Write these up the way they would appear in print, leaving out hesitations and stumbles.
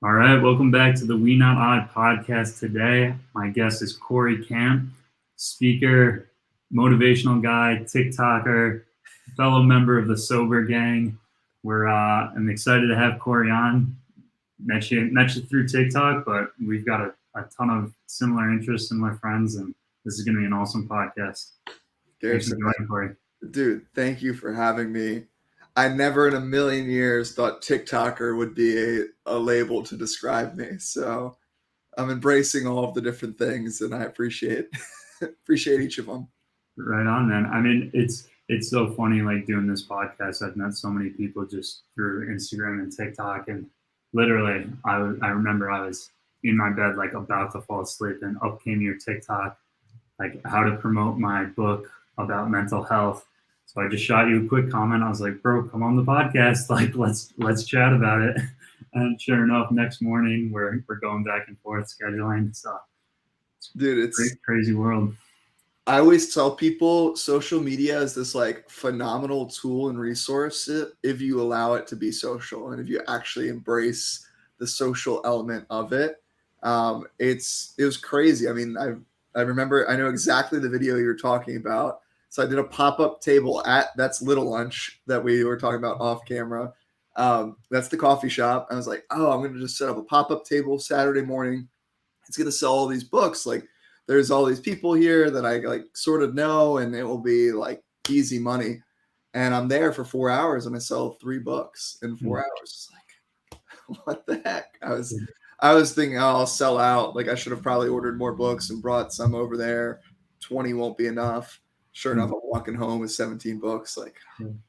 All right, welcome back to the We Not Odd podcast today. My guest is Cory Camp, speaker, motivational guy, TikToker, fellow member of the Sober Gang. I'm excited to have Cory on. Met you through TikTok, but we've got a ton of similar interests, similar friends, and this is going to be an awesome podcast. Thanks for Garrison, joining, Cory. dude, thank you for having me. I never in a million years thought TikToker would be a label to describe me. So I'm embracing all of the different things, and I appreciate appreciate each of them. Right on, man. I mean, it's so funny, like doing this podcast. I've met so many people just through Instagram and TikTok, and literally, I remember I was in my bed, like about to fall asleep, and up came your TikTok, like how to promote my book about mental health. So I just shot you a quick comment. I was like, bro, come on the podcast, like let's chat about it. And sure enough, next morning we're going back and forth scheduling. So it's Dude, a it's crazy world. I always tell people social media is this like phenomenal tool and resource if you allow it to be social and if you actually embrace the social element of it. It was crazy. I mean, I remember I know exactly the video you were talking about. So I did a pop up table at that's Little Lunch that we were talking about off camera. That's the coffee shop. I was like, oh, I'm gonna just set up a pop up table Saturday morning. It's gonna sell all these books like there's all these people here that I like sort of know, and it will be like easy money. And I'm there for 4 hours, and I sell 3 books in 4 hours. It's like, what the heck? I was thinking, oh, I'll sell out. Like I should have probably ordered more books and brought some over there. 20 won't be enough. Sure enough, I'm walking home with 17 books. Like,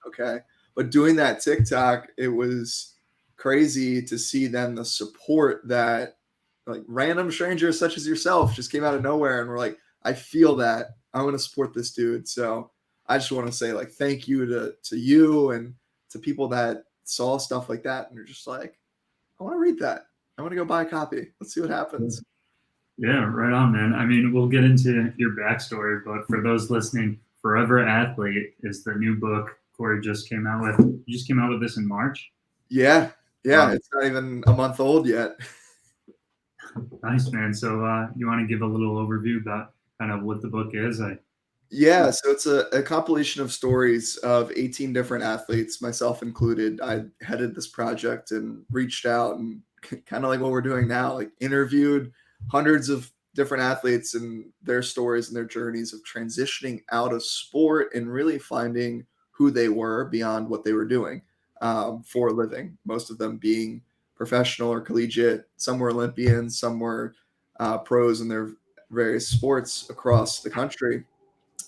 okay. But doing that TikTok, it was crazy to see then the support that like random strangers such as yourself just came out of nowhere and were like, I feel that. I want to support this dude. So I just want to say like thank you to you and to people that saw stuff like that and are just like, I want to read that. I want to go buy a copy. Let's see what happens. Yeah, right on, man. I mean, we'll get into your backstory, but for those listening, Forever Athlete is the new book Cory just came out with. You just came out with this in March? Yeah. Wow. It's not even a month old yet. Nice, man. So you want to give a little overview about kind of what the book is? Yeah, so it's a compilation of stories of 18 different athletes, myself included. I headed this project and reached out and kind of like what we're doing now, like interviewed hundreds of different athletes and their stories and their journeys of transitioning out of sport and really finding who they were beyond what they were doing for a living. Most of them being professional or collegiate. Some were Olympians, some were pros in their various sports across the country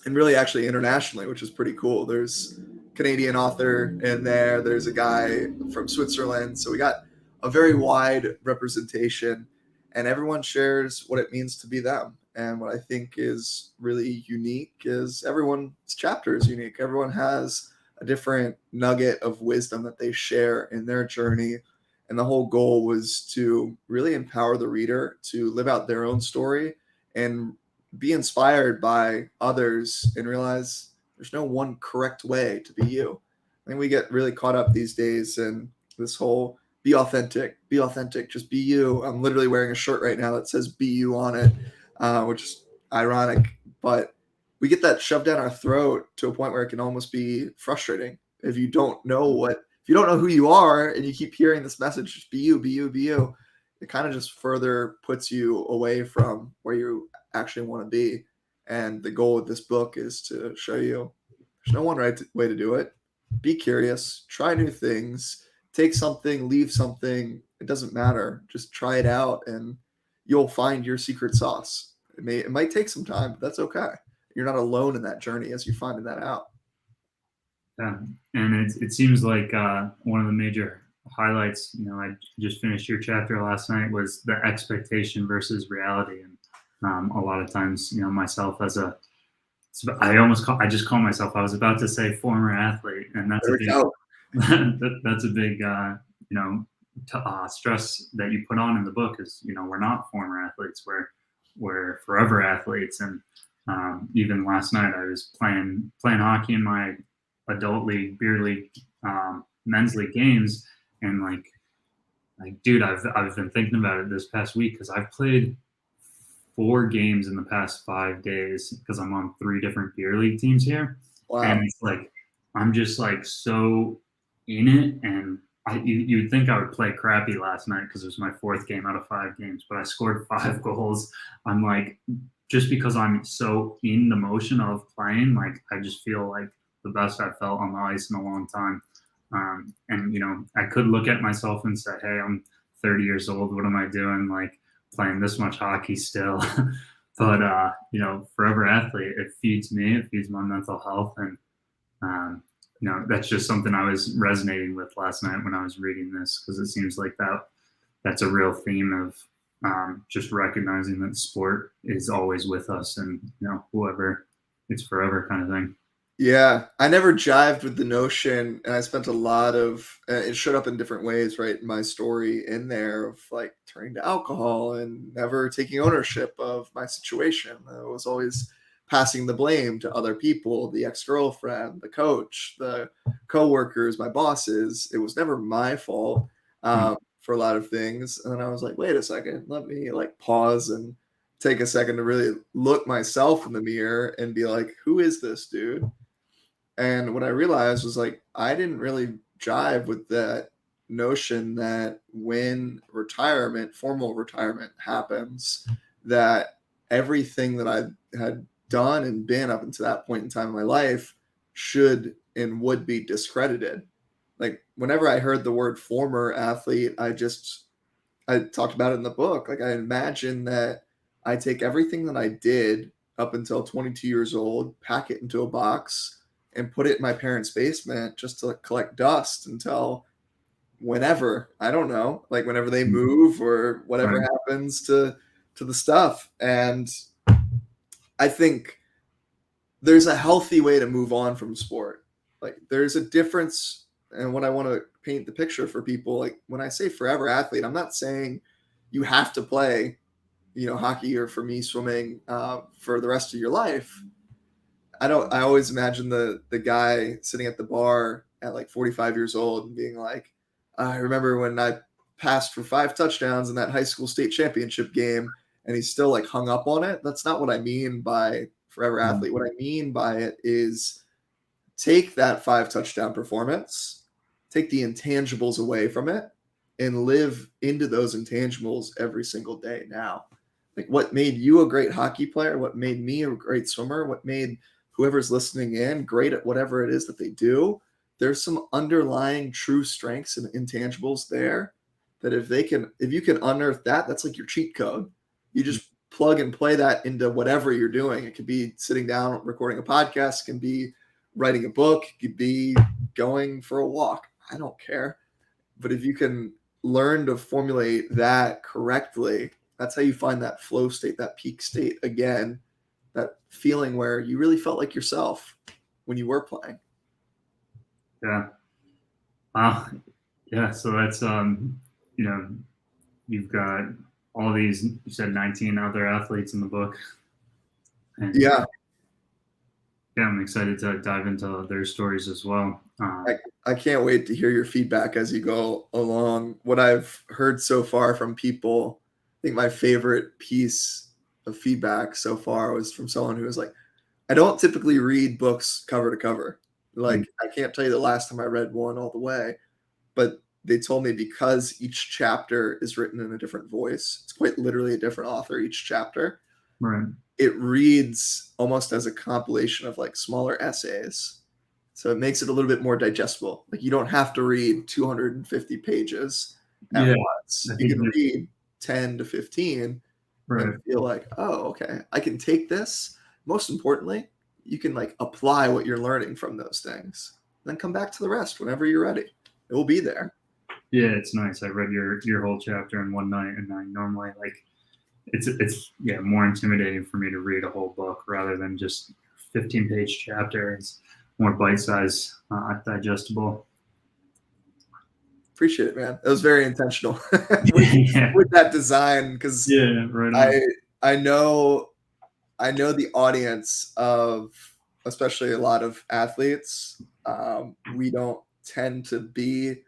and really actually internationally, which is pretty cool. There's Canadian author in there. There's a guy from Switzerland. So we got a very wide representation, and everyone shares what it means to be them. And what I think is really unique is everyone's chapter is unique. Everyone has a different nugget of wisdom that they share in their journey. And the whole goal was to really empower the reader to live out their own story and be inspired by others and realize there's no one correct way to be you. I think we get really caught up these days in this whole be authentic, just be you. I'm literally wearing a shirt right now that says be you on it, which is ironic, but we get that shoved down our throat to a point where it can almost be frustrating if you don't know who you are and you keep hearing this message, just be you, be you, be you. It kind of just further puts you away from where you actually want to be. And the goal of this book is to show you there's no one right way to do it. Be curious, try new things, take something, leave something. It doesn't matter. Just try it out and you'll find your secret sauce. It might take some time, but that's okay. You're not alone in that journey as you're finding that out. Yeah, and it seems like one of the major highlights. I just finished your chapter last night was the expectation versus reality, and a lot of times, myself as I just call myself. I was about to say former athlete, and that's There a we big go. that's a big stress that you put on in the book is we're not former athletes, we're forever athletes, and even last night I was playing hockey in my adult league, beer league, men's league games, and like like, dude, I've been thinking about it this past week because I've played 4 games in the past 5 days because I'm on 3 different beer league teams here, and Wow. it's like I'm just like so in it, and you'd think I would play crappy last night because it was my 4th game out of 5 games, but I scored 5 goals. I'm like, just because I'm so in the motion of playing, like I just feel like the best I've felt on the ice in a long time. And I could look at myself and say, hey, I'm 30 years old. What am I doing? Like playing this much hockey still. But forever athlete, it feeds me, it feeds my mental health. And that's just something I was resonating with last night when I was reading this, because it seems like that's a real theme of just recognizing that sport is always with us, and whoever, it's forever kind of thing. Yeah, I never jived with the notion, and I spent a lot of it showed up in different ways, right, in my story in there of, like, turning to alcohol and never taking ownership of my situation. I was always passing the blame to other people, the ex-girlfriend, the coach, the coworkers, my bosses. It was never my fault, Mm. for a lot of things, and then I was like, "Wait a second, let me, like, pause and take a second to really look myself in the mirror and be like, 'Who is this dude?'" And what I realized was like I didn't really jive with that notion that when retirement, formal retirement happens, that everything that I had done and been up until that point in time in my life should and would be discredited. Like whenever I heard the word former athlete, I talked about it in the book. Like I imagine that I take everything that I did up until 22 years old, pack it into a box, and put it in my parents' basement just to like, collect dust until whenever, I don't know, like whenever they move or whatever Right. happens to the stuff. And I think there's a healthy way to move on from sport. Like there's a difference, and what I want to paint the picture for people, like when I say forever athlete, I'm not saying you have to play, hockey or for me swimming for the rest of your life. I always imagine the guy sitting at the bar at like 45 years old and being like, I remember when I passed for 5 touchdowns in that high school state championship game, and he's still like hung up on it. That's not what I mean by forever Mm. athlete. What I mean by it is take that 5 touchdown performance, take the intangibles away from it, and live into those intangibles every single day now. Like what made you a great hockey player, what made me a great swimmer, what made whoever's listening in great at whatever it is that they do. There's some underlying true strengths and intangibles there that if you can unearth that, that's like your cheat code. You just plug and play that into whatever you're doing. It could be sitting down recording a podcast, it can be writing a book, it could be going for a walk. I don't care. But if you can learn to formulate that correctly, that's how you find that flow state, that peak state again, that feeling where you really felt like yourself when you were playing. Yeah. Wow. Yeah. So that's you know, you've got all these. You said 19 other athletes in the book, and Yeah, yeah, I'm excited to dive into their stories as well. I, I can't wait to hear your feedback as you go along. What I've heard so far from people, I think my favorite piece of feedback so far was from someone who was like, I don't typically read books cover to cover. Like, I can't tell you the last time I read one all the way, but they told me because each chapter is written in a different voice, it's quite literally a different author each chapter. Right. It reads almost as a compilation of like smaller essays. So it makes it a little bit more digestible. Like you don't have to read 250 pages at Yeah. once. I You think can read 10 to 15 and right. feel like, oh, okay, I can take this. Most importantly, you can like apply what you're learning from those things. Then come back to the rest whenever you're ready. It will be there. Yeah, it's nice. I read your whole chapter in one night, and I normally like it's yeah, more intimidating for me to read a whole book rather than just 15-page chapter. It's more bite size, digestible. Appreciate it, man. It was very intentional Yeah. with that design because Yeah. Right on. I I know I know the audience of especially a lot of athletes. We don't tend to be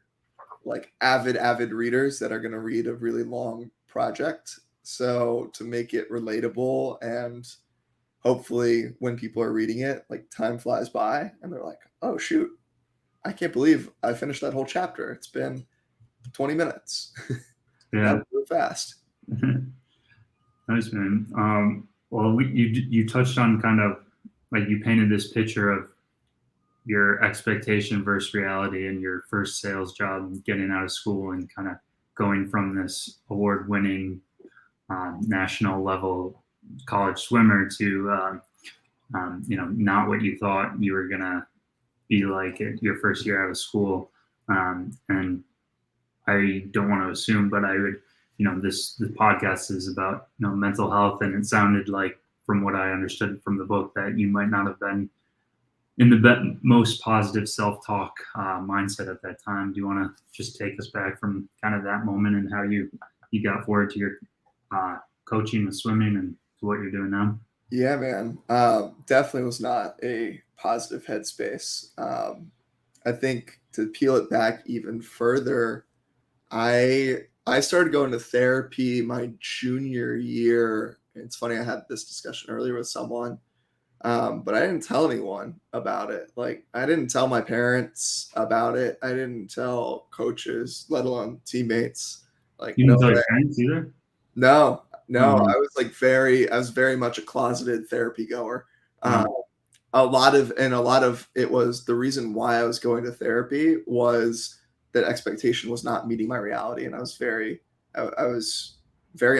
like avid readers that are going to read a really long project. So to make it relatable, and hopefully when people are reading it, like time flies by and they're like, oh shoot, I can't believe I finished that whole chapter. It's been 20 minutes. That Yeah. was really fast. Nice, man. Well, you touched on kind of like you painted this picture of your expectation versus reality and your first sales job, getting out of school and kind of going from this award-winning national level college swimmer to not what you thought you were gonna be like at your first year out of school. And I don't want to assume, but I would, this podcast is about mental health, and it sounded like from what I understood from the book that you might not have been in the most positive self-talk mindset at that time. Do you want to just take us back from kind of that moment and how you got forward to your coaching with swimming and to what you're doing now? Yeah, man. Definitely was not a positive headspace. I think to peel it back even further, I started going to therapy my junior year. It's funny, I had this discussion earlier with someone, but I didn't tell anyone about it. Like, I didn't tell my parents about it. I didn't tell coaches, let alone teammates. Like, You no didn't tell way. your parents either? No, Um, I was very much a closeted therapy goer. Uh, um, a lot of it was the reason why I was going to therapy was that expectation was not meeting my reality, and I was very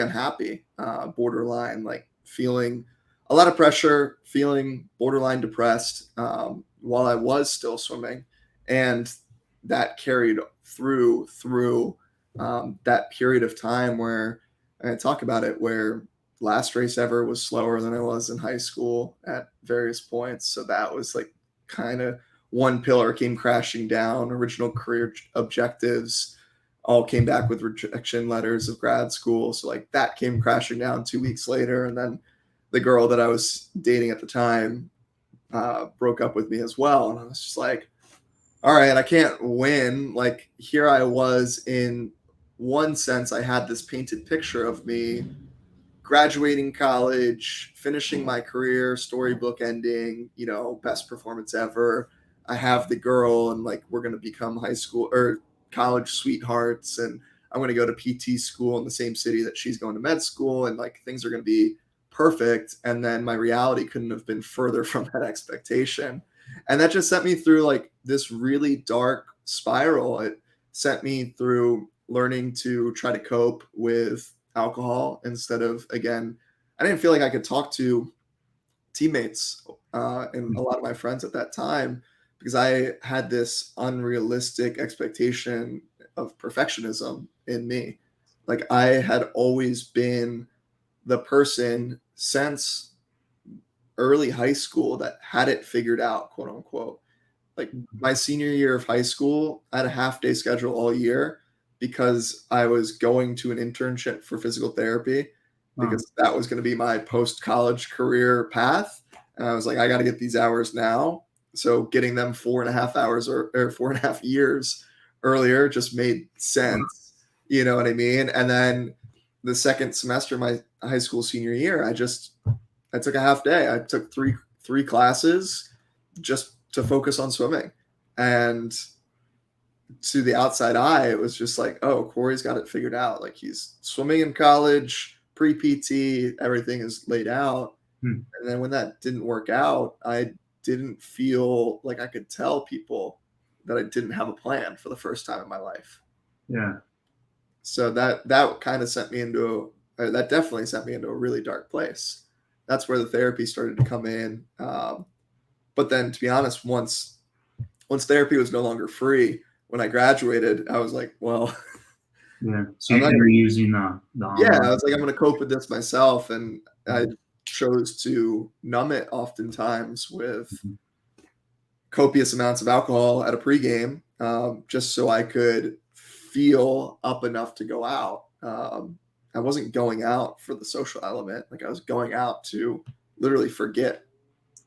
unhappy, borderline, like feeling a lot of pressure, feeling borderline depressed, while I was still swimming, and that carried through that period of time where I talk about it, where last race ever was slower than I was in high school at various points. So that was like kind of one pillar came crashing down. Original career objectives all came back with rejection letters of grad school. So like that came crashing down 2 weeks later. And then the girl that I was dating at the time broke up with me as well. And I was just like, all right, I can't win. Like here I was, in one sense, I had this painted picture of me graduating college, finishing my career, storybook ending, best performance ever. I have the girl, and like we're gonna become high school or college sweethearts, and I'm gonna go to PT school in the same city that she's going to med school, and like things are gonna be perfect. And then my reality couldn't have been further from that expectation. And that just sent me through like this really dark spiral. It sent me through learning to try to cope with alcohol instead of, again, I didn't feel like I could talk to teammates and a lot of my friends at that time because I had this unrealistic expectation of perfectionism in me. Like I had always been the person since early high school that had it figured out, quote unquote. Like my senior year of high school, I had a half day schedule all year because I was going to an internship for physical therapy um, because that was going to be my post college career path. And I was like, I got to get these hours now. So getting them 4.5 hours or 4.5 years earlier just made sense. You know what I mean? And then the second semester of my high school senior year, I took a half day. I took three classes just to focus on swimming. And to the outside eye, it was just like, oh, Cory's got it figured out. Like he's swimming in college, pre PT, everything is laid out. hmm, And then when that didn't work out, I didn't feel like I could tell people that I didn't have a plan for the first time in my life. yeah. So that kind of sent me into that definitely sent me into a really dark place. That's where the therapy started to come in. But then, to be honest, once therapy was no longer free, when I graduated, I was like, well, Yeah. So I'm not you gonna. were using the Yeah, online. I was like, I'm gonna cope with this myself, and I Mhm, chose to numb it oftentimes with mhm. copious amounts of alcohol at a pregame, just so I could feel up enough to go out. I wasn't going out for the social element; like I was going out to literally forget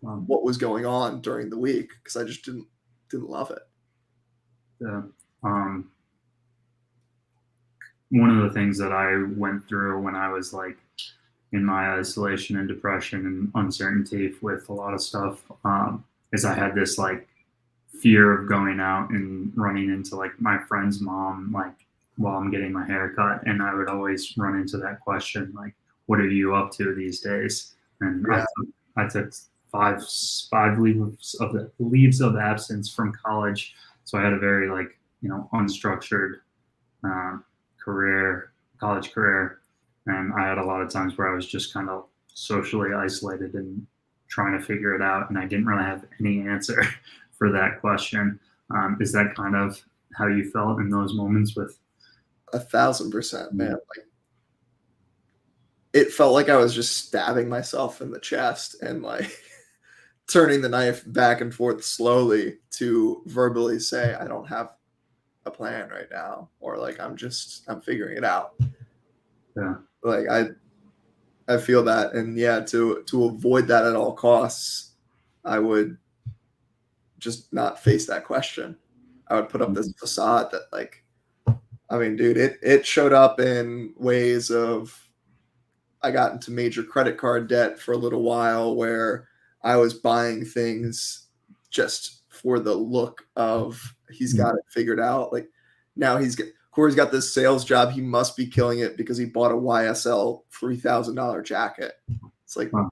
Um, what was going on during the week because I just didn't love it. yeah. Um, one of the things that I went through when I was like in my isolation and depression and uncertainty with a lot of stuff, is I had this like fear of going out and running into like my friend's mom, like while I'm getting my hair cut. And I would always run into that question, like, what are you up to these days? And Yeah. I took five leaves of absence from college. So I had a very like, unstructured uh, career, college career. And I had a lot of times where I was just kind of socially isolated and trying to figure it out. And I didn't really have any answer for that question. Is that kind of how you felt in those moments with? 1,000%, man. Like, it felt like I was just stabbing myself in the chest and like turning the knife back and forth slowly to verbally say, I don't have a plan right now, or like I'm figuring it out. Yeah. Like I feel that, and yeah, to avoid that at all costs, I would just not face that question. I would put up this facade that like, I mean, dude, it showed up in ways of I got into major credit card debt for a little while where I was buying things just for the look of he's got it figured out. Like now Corey's got this sales job. He must be killing it because he bought a YSL $3,000 jacket. It's like, Wow.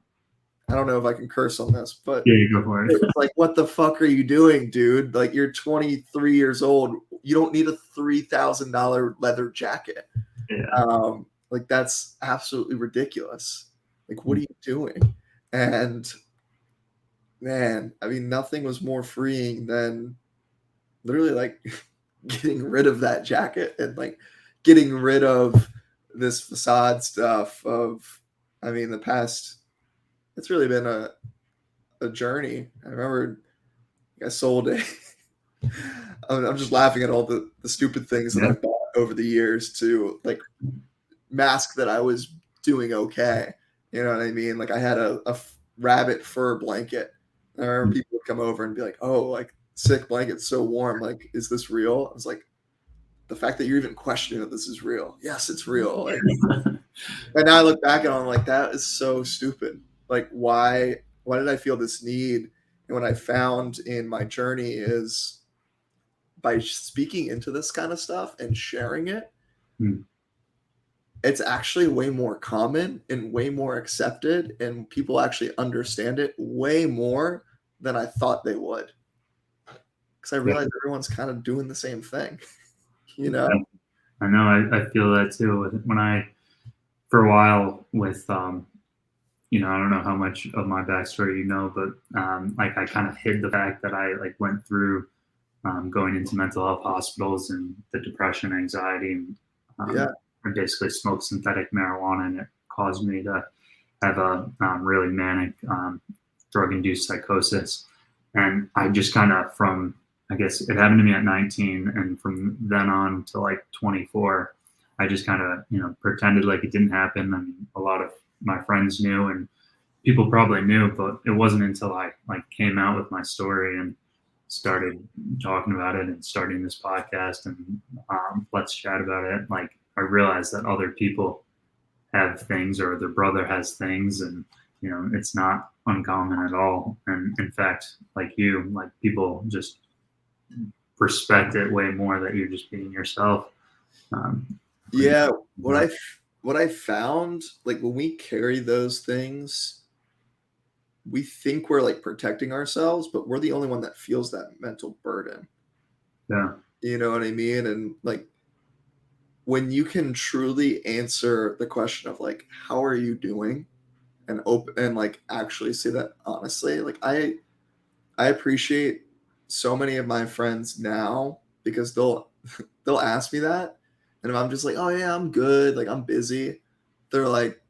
I don't know if I can curse on this, but Yeah, you go for it. it's like, what the fuck are you doing, dude? Like you're 23 years old. You don't need a $3,000 leather jacket. Yeah. Like that's absolutely ridiculous. Like, what are you doing? And man, I mean, nothing was more freeing than literally like getting rid of that jacket and like getting rid of this facade stuff of, I mean, the past, it's really been a journey. I remember I sold a, I'm just laughing at all the stupid things that Yeah. I've bought over the years to like mask that I was doing okay. You know what I mean? Like I had a rabbit fur blanket. I remember people would come over and be like, "Oh, like sick blanket, so warm. Like, is this real?" I was like, "The fact that you're even questioning that this is real, yes, it's real." Like, and now I look back and I'm like, that is so stupid. Like, why did I feel this need? And what I found in my journey is by speaking into this kind of stuff and sharing it, Hmm. it's actually way more common and way more accepted, and people actually understand it way more than I thought they would. Because I Yeah. realized everyone's kind of doing the same thing, you know? Yeah. I know. I feel that too. When I, for a while, with I don't know how much of my backstory you know, but like I kind of hid the fact that I like went through going into mental health hospitals and the depression, anxiety, and Yeah. I basically smoked synthetic marijuana, and it caused me to have a really manic drug-induced psychosis. And I just kind of I guess it happened to me at 19, and from then on to like 24, I just kind of pretended like it didn't happen. I mean, a lot of my friends knew, and people probably knew, but it wasn't until I like came out with my story and started talking about it and starting this podcast and let's chat about it. Like I realized that other people have things or their brother has things, and it's not uncommon at all. And in fact, like people just respect it way more that you're just being yourself. Um, Yeah. What I found, like when we carry those things, we think we're like protecting ourselves, but we're the only one that feels that mental burden. yeah, You know what I mean? And like when you can truly answer the question of like, how are you doing? And open and like actually say that honestly. Like I appreciate so many of my friends now because they'll ask me that, and if I'm just like, oh yeah, I'm good, like I'm busy, they're like,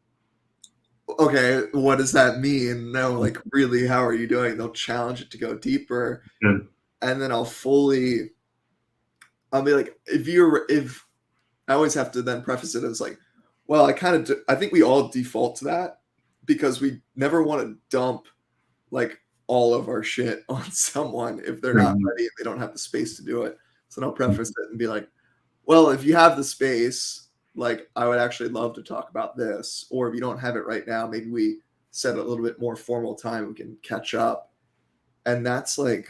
okay, what does that mean? No, like really, how are you doing? They'll challenge it to go deeper, good. and then I'll be like, if I always have to then preface it as like, well, I think we all default to that because we never want to dump like all of our shit on someone if they're not ready and they don't have the space to do it. So I'll preface it and be like, well, if you have the space, like, I would actually love to talk about this. Or if you don't have it right now, maybe we set a little bit more formal time, we can catch up. And that's like,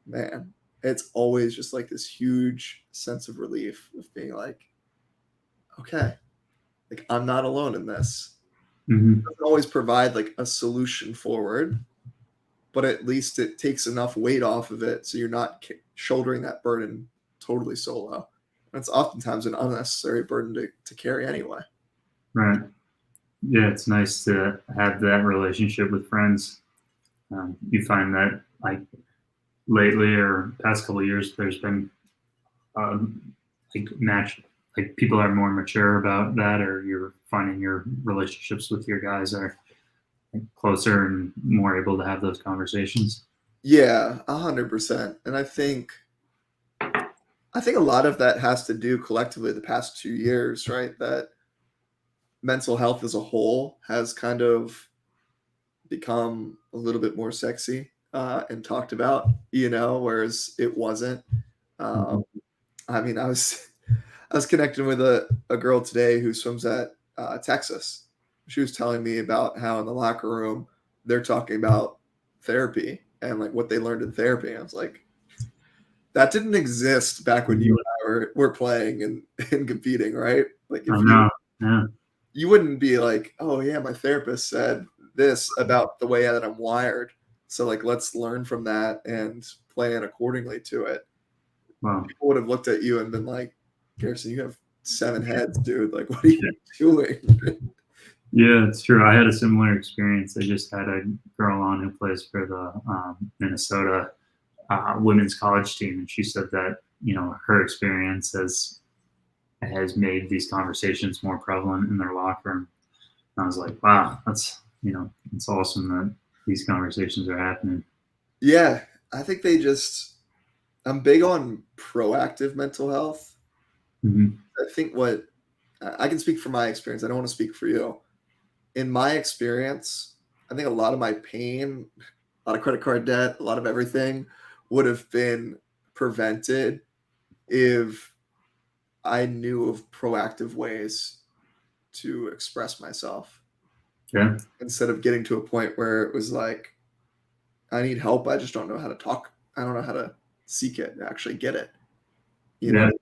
man, it's always just like this huge sense of relief of being like, okay, like I'm not alone in this. Hmm. Doesn't always provide like a solution forward, but at least it takes enough weight off of it so you're not shouldering that burden totally solo. That's oftentimes an unnecessary burden to carry anyway. Right. Yeah, it's nice to have that relationship with friends. You find that like lately or past couple of years, there's been um, like match like people are more mature about that, or you're finding your relationships with your guys are closer and more able to have those conversations. Yeah, 100%. And I think a lot of that has to do collectively the past 2 years, right? That mental health as a whole has kind of become a little bit more sexy and talked about, whereas it wasn't. Mhm. Um, I mean, I was connecting with a girl today who swims at Texas. She was telling me about how in the locker room they're talking about therapy and like what they learned in therapy. I was like, that didn't exist back when you Mhm. and I were playing and competing, right? Like I if know. Yeah. you wouldn't be like, oh yeah, my therapist said this about the way that I'm wired. So like let's learn from that and plan accordingly to it. Well, People would have looked at you and been like, Garrison, you have 7 heads, dude. Like, what are you yeah. doing? Yeah, it's true. I had a similar experience. I just had a girl on who plays for the Minnesota women's college team, and she said that her experience has made these conversations more prevalent in their locker room. And I was like, wow, it's awesome that these conversations are happening. Yeah, I think I'm big on proactive mental health. Hmm. I think what I can speak from my experience. I don't want to speak for you. In my experience, I think a lot of my pain, a lot of credit card debt, a lot of everything would have been prevented if I knew of proactive ways to express myself Yeah, instead of getting to a point where it was like, I need help. I just don't know how to talk. I don't know how to seek it and actually get it. You know yeah, what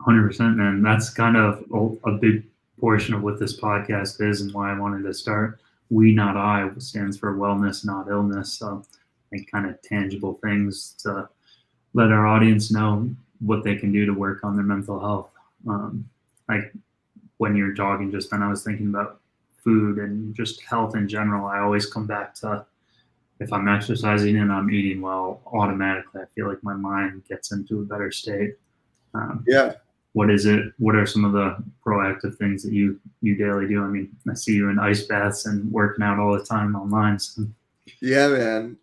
100%, man. That's kind of a big portion of what this podcast is and why I wanted to start. We Not I stands for wellness, not illness. So, like, kind of tangible things to let our audience know what they can do to work on their mental health. Like when you're talking just then, I was thinking about food and just health in general. I always come back to if I'm exercising and I'm eating well, automatically I feel like my mind gets into a better state. Um, Yeah. what is it? What are some of the proactive things that you daily do? I mean, I see you in ice baths and working out all the time online. So, Yeah, man.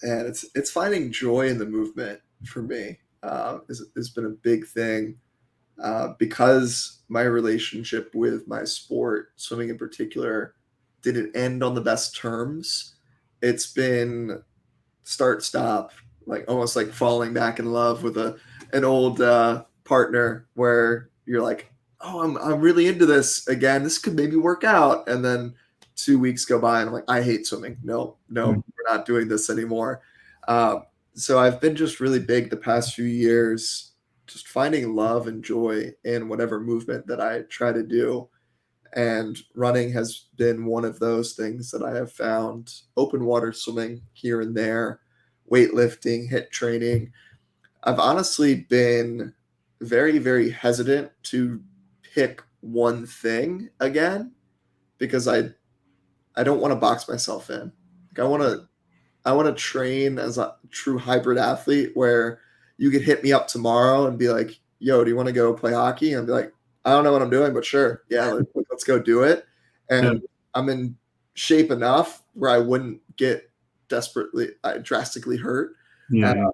And it's finding joy in the movement for me has been a big thing because my relationship with my sport, swimming in particular, didn't end on the best terms. It's been start stop, like almost like falling back in love with an old partner where you're like, oh, I'm really into this again. This could maybe work out, and then 2 weeks go by, and I'm like, I hate swimming. No, no, mm, we're not doing this anymore. So I've been just really big the past few years, just finding love and joy in whatever movement that I try to do. And running has been one of those things that I have found. Open water swimming here and there, weightlifting, hit training. I've honestly been very, very hesitant to pick one thing again because I don't want to box myself in. Like I want to train as a true hybrid athlete where you could hit me up tomorrow and be like, "Yo, do you want to go play hockey?" And I'd be like, "I don't know what I'm doing, but sure, yeah, let's go do it." yeah, And I'm in shape enough where I wouldn't get drastically hurt. yeah, Uh, yeah.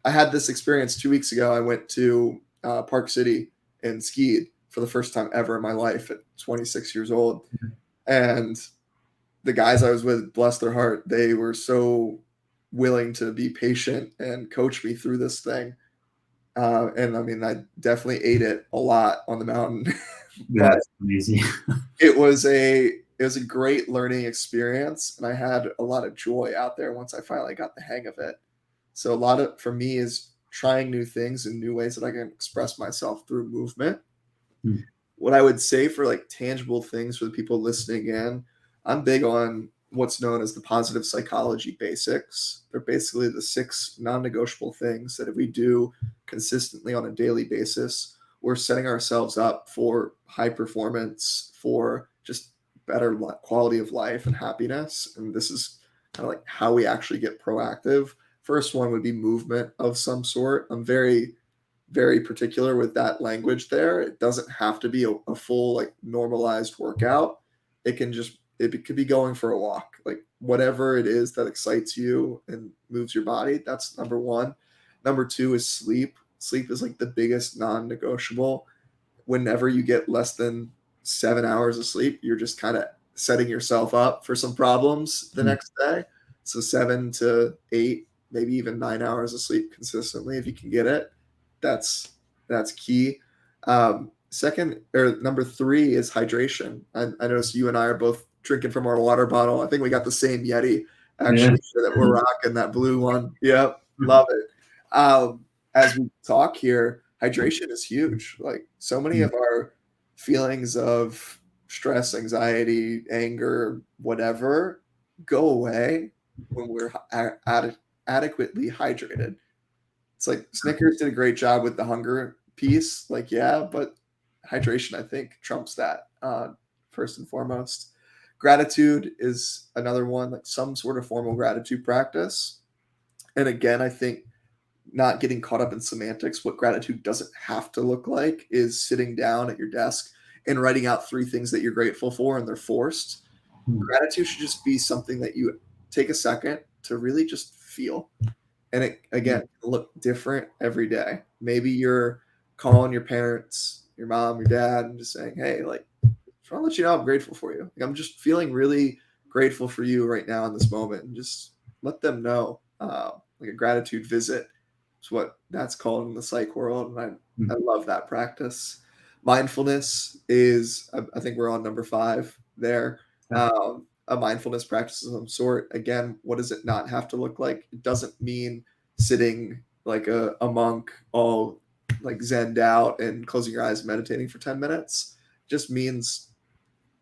I had this experience 2 weeks ago. I went to Park City and skied for the first time ever in my life at 26 years old, and the guys I was with, bless their heart, they were so willing to be patient and coach me through this thing. And I mean, I definitely ate it a lot on the mountain, but That's amazing. it was a great learning experience, and I had a lot of joy out there once I finally got the hang of it. So a lot of for me is trying new things and new ways that I can express myself through movement. Hmm. What I would say for like tangible things for the people listening in, I'm big on what's known as the positive psychology basics. They're basically the 6 non-negotiable things that if we do consistently on a daily basis, we're setting ourselves up for high performance, for just better quality of life and happiness. And this is kind of like how we actually get proactive. First one would be movement of some sort. I'm very particular with that language there. It doesn't have to be a full like normalized workout. It could be going for a walk, like whatever it is that excites you and moves your body. That's number one. Number two is sleep. Sleep is like the biggest non-negotiable. Whenever you get less than 7 hours of sleep, you're just kind of setting yourself up for some problems the Hmm. next day. So 7 to 8, maybe even 9 hours of sleep consistently, if you can get it, that's key. Second or number three is hydration. I noticed you and I are both drinking from our water bottle. I think we got the same Yeti Yeah. actually that we're rocking, that blue one. Yep, love it. As we talk here, hydration is huge. Like so many Hmm. of our feelings of stress, anxiety, anger, whatever, go away when we're adequately hydrated. It's like Snickers did a great job with the hunger piece. Like, yeah, but hydration, I think, trumps that first and foremost. Gratitude is another one, like some sort of formal gratitude practice. And again, I think not getting caught up in semantics, what gratitude doesn't have to look like is sitting down at your desk and writing out 3 things that you're grateful for, and they're forced. Hmm. Gratitude should just be something that you take a second to really just feel. And it again can look different every day. Maybe you're calling your parents, your mom, your dad, and just saying, "Hey, like, just want to let you know I'm grateful for you. Like, I'm just feeling really grateful for you right now in this moment," and just let them know. Like a gratitude visit is what that's called in the psych world, and I love that practice. Mindfulness is, I think we're on number 5 there. Yeah. A mindfulness practice of some sort. Again, what does it not have to look like? It doesn't mean sitting like a monk, all like zenned out and closing your eyes, meditating for 10 minutes. It just means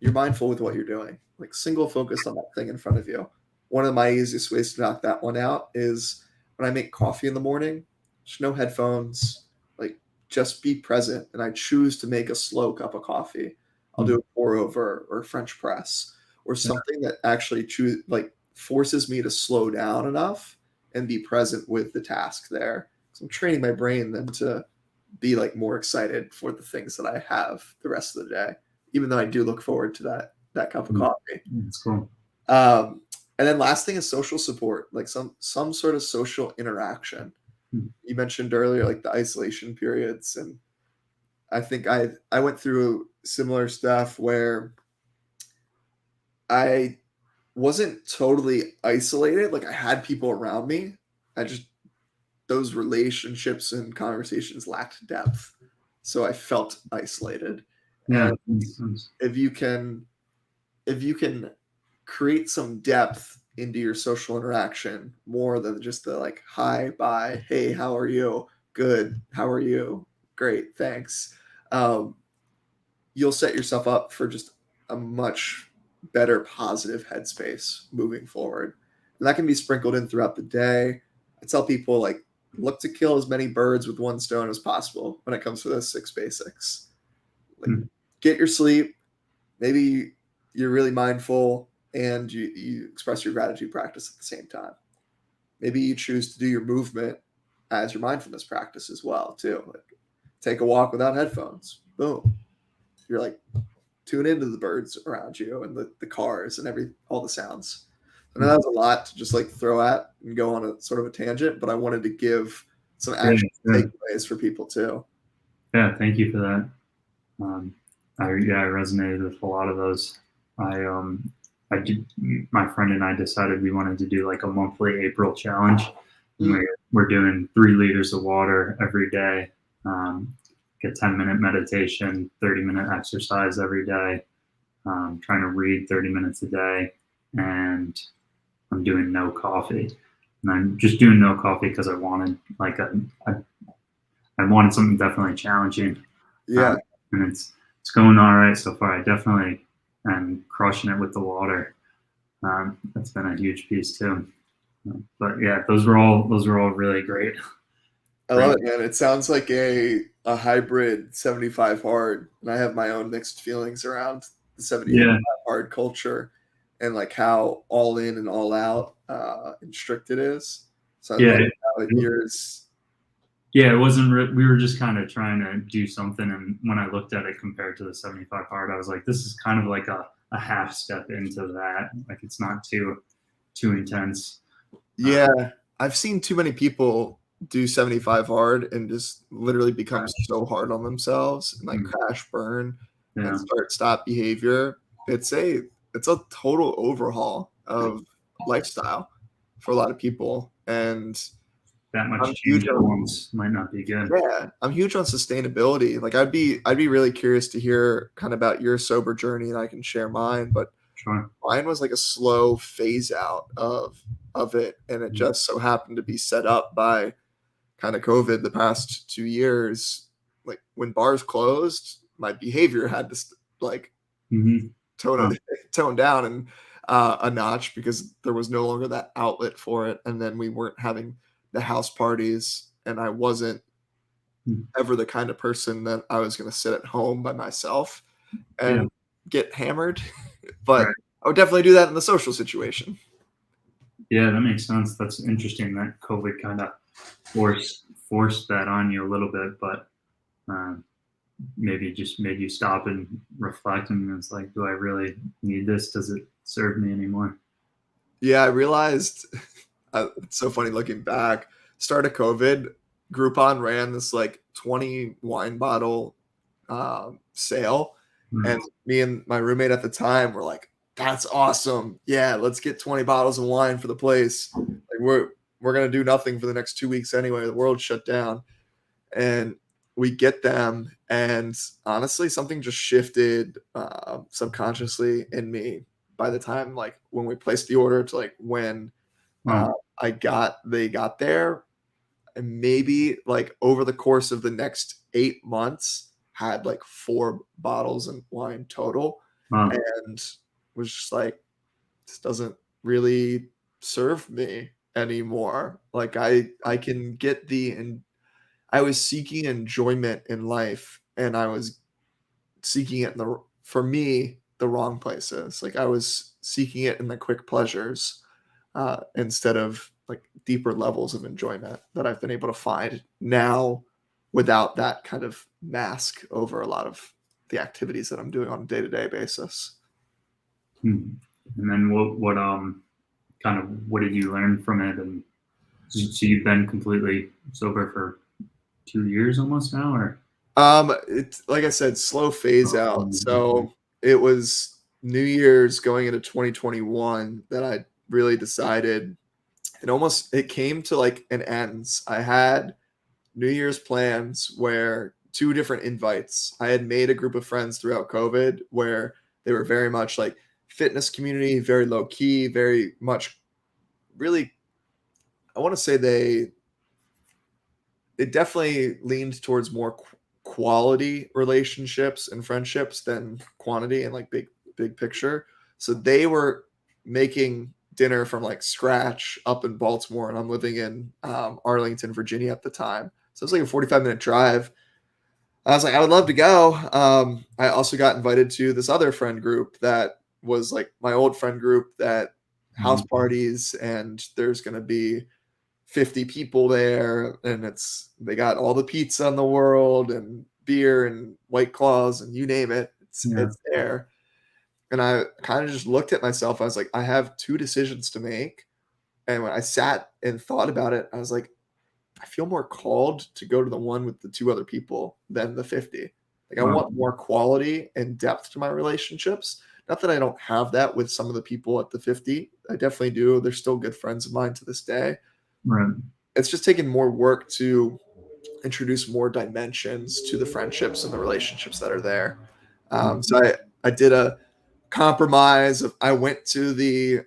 you're mindful with what you're doing, like single focused on that thing in front of you. One of my easiest ways to knock that one out is when I make coffee in the morning, there's no headphones, like just be present. And I choose to make a slow cup of coffee. I'll Hmm. do a pour over or French press or Yeah. something that actually like forces me to slow down enough and be present with the task there. So I'm training my brain then to be like more excited for the things that I have the rest of the day, even though I do look forward to that cup of Hmm. coffee. That's cool. And then last thing is social support, like some sort of social interaction. Hmm. You mentioned earlier, like the isolation periods, and I think I went through similar stuff where I wasn't totally isolated. Like I had people around me. I just those relationships and conversations lacked depth. So I felt isolated. Yeah. And Makes sense. if you can if you can create some depth into your social interaction more than just the like hi, bye, hey, how are you? Good, how are you? Great, thanks. Um, you'll set yourself up for just a much better positive headspace moving forward. And that can be sprinkled in throughout the day. I tell people like look to kill as many birds with one stone as possible when it comes to those 6 basics. Like Hmm. get your sleep, maybe you're really mindful and you express your gratitude practice at the same time. Maybe you choose to do your movement as your mindfulness practice as well, too. Like take a walk without headphones. Boom. You're like tune into the birds around you and the cars and all the sounds. I know Hmm. that was a lot to just like throw at and go on a sort of a tangent, but I wanted to give some Yeah. actual Yeah. takeaways for people too. Yeah. Thank you for that. Um, I resonated with a lot of those. I I did, my friend and I decided we wanted to do like a monthly April challenge. And Mm, we're doing 3 liters of water every day. Get 10-minute meditation, 30-minute exercise every day. Trying to read 30 minutes a day, and I'm doing no coffee. And I'm just doing no coffee because I wanted I wanted something definitely challenging, Yeah. um, and it's going all right so far. I definitely am crushing it with the water. That's been a huge piece too. But yeah, those were all really great. I love Great. it, man. It sounds like a hybrid 75 hard, and I have my own mixed feelings around the 75 Yeah, hard culture and like how all in and all out and strict it is. So I yeah, love how yours. yeah. It wasn't. We were just kind of trying to do something, and when I looked at it compared to the 75 hard, I was like, this is kind of like a half step into that. Like it's not too intense. Uh, Yeah, I've seen too many people do 75 hard and just literally become so hard on themselves and like mm, crash burn and yeah, start stop behavior. It's a it's a total overhaul of lifestyle for a lot of people. And that much I'm huge change at on once might not be good. yeah, I'm huge on sustainability. Like I'd be really curious to hear kind of about your sober journey and I can share mine, but Sure. mine was like a slow phase out of it, and it Mm, just so happened to be set up by kind of COVID the past 2 years. Like when bars closed, my behavior had to like mm-hmm. tone Oh, it tone down and a notch because there was no longer that outlet for it, and then we weren't having the house parties, and I wasn't mm, ever the kind of person that I was going to sit at home by myself yeah. and get hammered, but Right. I would definitely do that in the social situation. Yeah, that makes sense. That's interesting that COVID kind of forced that on you a little bit, but um, maybe just made you stop and reflect. And it's like, do I really need this? Does it serve me anymore? Yeah, I realized it's so funny looking back. Start of COVID, Groupon ran this like 20 wine bottle sale, and Mm, me and my roommate at the time were like, "That's awesome! Yeah, let's get 20 bottles of wine for the place. Like we're gonna do nothing for the next 2 weeks anyway. The world shut down." And we get them, and honestly something just shifted subconsciously in me by the time like when we placed the order to like when uh, well, they got there, and maybe like over the course of the next 8 months had like 4 bottles of wine total, well, and was just like, this doesn't really serve me anymore. Like I can get the and I was seeking enjoyment in life, and I was seeking it in the for me, the wrong places. Like, I was seeking it in the quick pleasures, instead of, like, deeper levels of enjoyment that I've been able to find now without that kind of mask over a lot of the activities that I'm doing on a day-to-day basis. hmm. And then what kind of what did you learn from it? And so you've been completely sober for 2 years almost now, or? It's like I said, slow phase Oh, out. So it was New Year's going into 2021 that I really decided it came to like an ends. I had New Year's plans where two different invites. I had made a group of friends throughout COVID where they were very much like fitness community, very low key, very much really I want to say it definitely leaned towards more quality relationships and friendships than quantity and like big picture. So they were making dinner from like scratch up in Baltimore, and I'm living in Arlington, Virginia at the time. So it's like a 45-minute drive. I was like, I would love to go. I also got invited to this other friend group that was like my old friend group that house mhm. parties, and there's going to be 50 people there, and they got all the pizza in the world and beer and white claws and you name it, Yeah, it's there. And I kind of just looked at myself. I was like, I have two decisions to make. And when I sat and thought about it, I was like, I feel more called to go to the one with the two other people than the 50. Like I well, want more quality and depth to my relationships. Not that I don't have that with some of the people at the 50. I definitely do. They're still good friends of mine to this day. right. it's just taken more work to introduce more dimensions to the friendships and the relationships that are there. So I did a compromise. I went to the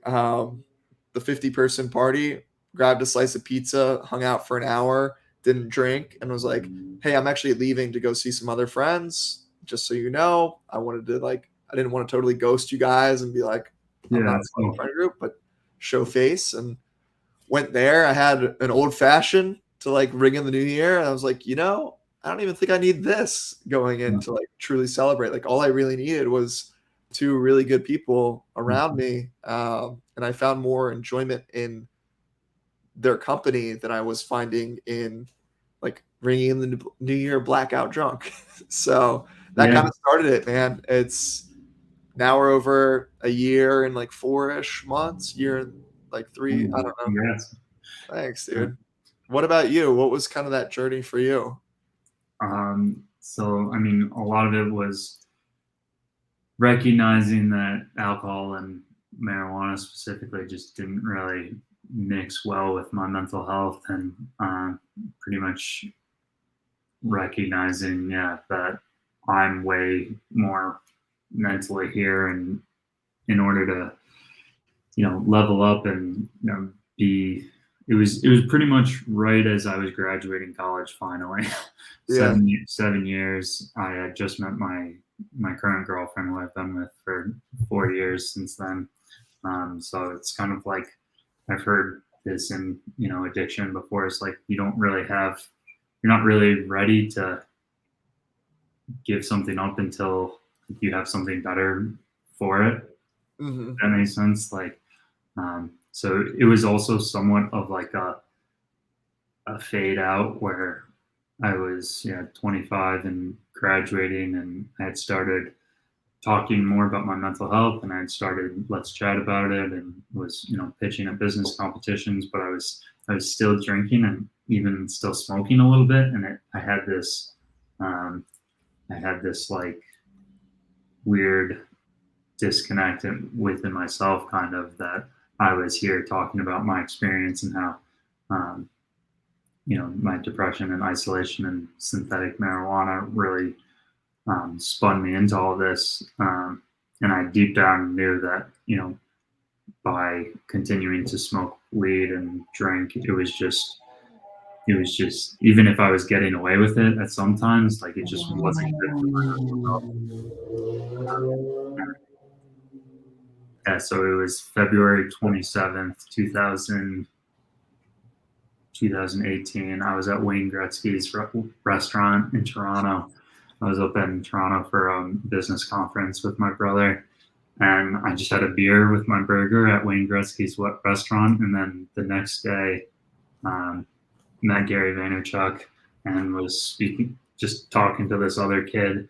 50-person party, grabbed a slice of pizza, hung out for an hour, didn't drink, and was like, "Hey, I'm actually leaving to go see some other friends. Just so you know, I wanted to I didn't want to totally ghost you guys and be like, I'm Yeah, not a that's part of the cool. friend group, but show face." And went there. I had an old fashioned to ring in the new year. And I was like, I don't even think I need this going in Yeah. to truly celebrate. All I really needed was two really good people around me. And I found more enjoyment in their company than I was finding in ringing in the new year blackout drunk. So that Yeah. kind of started it, man. It's now we're over a year and 4-ish months, year and three. I don't know. Congrats. Thanks, Yeah. dude. What about you? What was kind of that journey for you? So I mean, a lot of it was recognizing that alcohol and marijuana specifically just didn't really mix well with my mental health, and pretty much recognizing, yeah, that I'm way more mentally here, and in order to level up and be it was pretty much right as I was graduating college finally. Yeah. 7 years. I had just met my current girlfriend, who I've been with for 4 years since then. So it's kind of like, I've heard this in addiction before. It's like you're not really ready to give something up until you have something better for it. Mhm. That makes sense. So it was also somewhat of like a fade out where I was 25 and graduating, and I had started talking more about my mental health, and I had started Let's Chat about it, and was pitching at business competitions, but I was still drinking and even still smoking a little bit, and um, I had this like weird disconnect within myself, kind of, that I was here talking about my experience and how um, my depression and isolation and synthetic marijuana really spun me into all this. And I deep down knew that, by continuing to smoke weed and drink, it was just, even if I was getting away with it at sometimes, like, it just wasn't good for my mental health. Yeah, so it was February 27th, 2018. I was at Wayne Gretzky's restaurant in Toronto. I was up in Toronto for a business conference with my brother, and I just had a beer with my burger at Wayne Gretzky's restaurant. And then the next day, um, met Gary Vaynerchuk and was just talking to this other kid,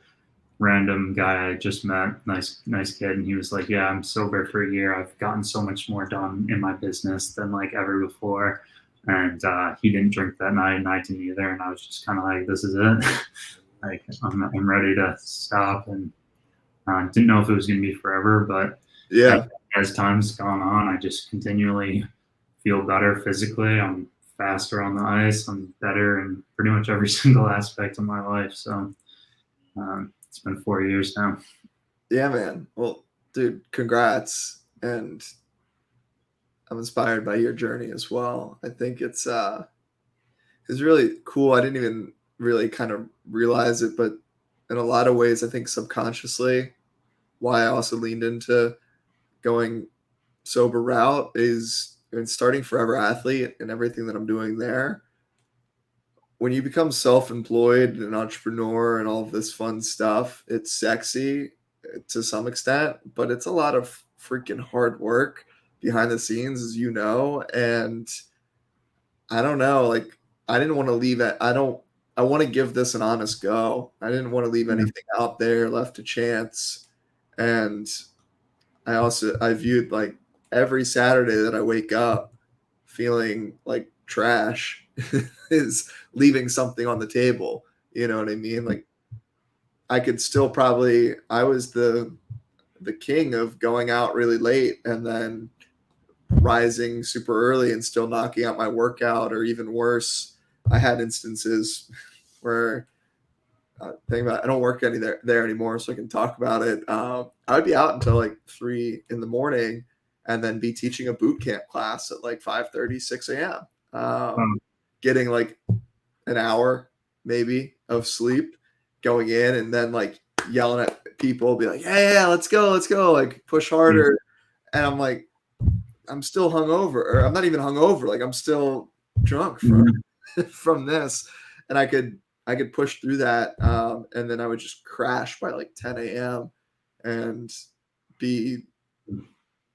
random guy I just met, nice kid, and he was like, "Yeah, I'm sober for a year. I've gotten so much more done in my business than like ever before." And he didn't drink that night, and I didn't either. And I was just kind of like, "This is it." Like, I'm ready to stop, and didn't know if it was going to be forever, but as, Yeah. as time's gone on, I just continually feel better physically. I'm faster on the ice. I'm better in pretty much every single aspect of my life. So it's been 4 years now. Yeah, man. Well, dude, congrats. And I'm inspired by your journey as well. I think it's really cool. I didn't even really kind of realize it, but in a lot of ways, I think subconsciously, why I also leaned into going sober route is in starting Forever Athlete and everything that I'm doing there. When you become self-employed and an entrepreneur and all of this fun stuff, it's sexy to some extent, but it's a lot of freaking hard work behind the scenes, as you know. And I don't know, I didn't want to leave it. I want to give this an honest go. I didn't want to leave Yeah. anything out there left to chance. And I viewed every Saturday that I wake up feeling like trash is leaving something on the table. You know what I mean? I could still I was the king of going out really late and then rising super early and still knocking out my workout, or even worse, I had instances where think about it, I don't work there anymore, so I can talk about it. I would be out until like 3 in the morning, and then be teaching a boot camp class at like 5:30, 6 a.m. Getting like an hour maybe of sleep, going in, and then like yelling at people, be like, yeah, let's go, like push harder. And I'm like, I'm still hungover, or I'm not even hungover, like I'm still drunk from this, and I could push through that, and then I would just crash by like 10 a.m. and be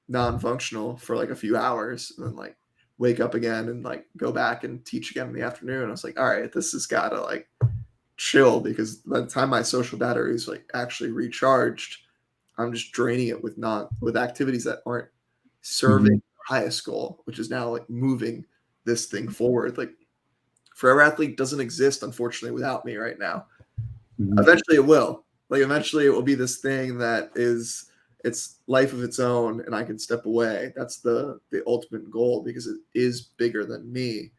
non-functional for like a few hours, and then like wake up again and like go back and teach again in the afternoon. I was like, all right, this has got to like chill, because by the time my social battery is like actually recharged, I'm just draining it with activities that aren't serving the highest goal, which is now like moving this thing forward. Like Forever Athlete doesn't exist, unfortunately, without me right now. Eventually it will. Like eventually it will be this thing that is its life of its own, and I can step away. That's the ultimate goal, because it is bigger than me.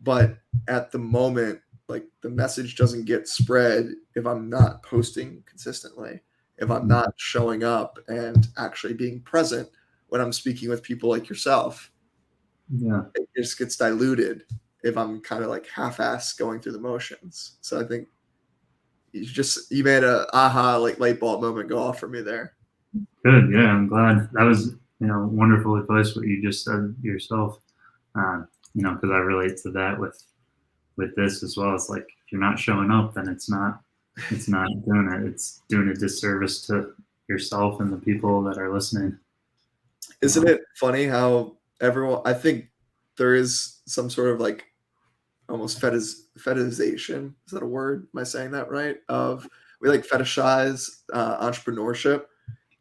But at the moment, like the message doesn't get spread if I'm not posting consistently, if I'm not showing up and actually being present when I'm speaking with people like yourself. Yeah. It just gets diluted if I'm kind of like half-ass going through the motions. So I think you made a aha, like light bulb moment go off for me there. Good. Yeah, I'm glad. That was, wonderful advice what you just said yourself. Because I relate to that with this as well. It's like if you're not showing up, then it's not doing it. It's doing a disservice to yourself and the people that are listening. Isn't it funny how everyone, I think there is some sort of like almost fetishization. Is that a word? Am I saying that right? We like fetishize entrepreneurship.